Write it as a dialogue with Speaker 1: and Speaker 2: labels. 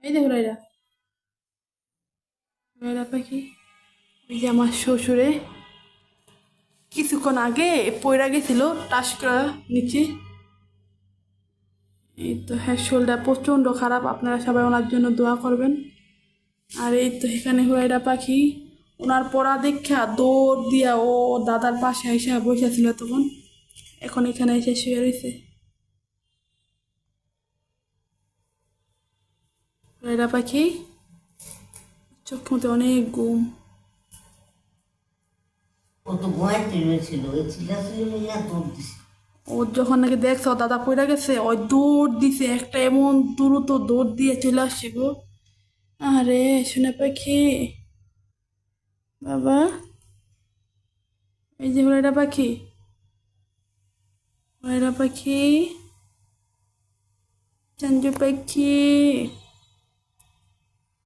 Speaker 1: এই যে হুরাইরা, হুরাইরা পাখি। ওই যে আমার শ্বশুরে কিছুক্ষণ আগে পইরা গেছিল টাস করা নিচে। এই তো হ্যাঁ, শোলটা প্রচণ্ড খারাপ, আপনারা সবাই ওনার জন্য দোয়া করবেন। আর এই তো এখানে হুরাইরা পাখি ওনার পড়া দেখা দৌড় দিয়া ও দাদার পাশে এসে বসেছিল তখন, এখন এখানে এসে শুয়ে রয়েছে। হুরাইরা পাখি চোখ মধ্যে অনেক ঘুম।
Speaker 2: ও তো ঘুমাইতে রয়েছিল, ওই চিল্লাচিল্লি মিলে দৌড় দিছে।
Speaker 1: ও যখন নাকি দেখছে ওর দাদা পড়ে গেছে, ওই দৌড় দিছে, একটা এমন দ্রুত দৌড় দিয়ে চলে আসছে গো। আরে শুনে পাখি, বাবা, এই যে হুরাইরা পাখি, হুরাইরা পাখি, চান্দু পাখি।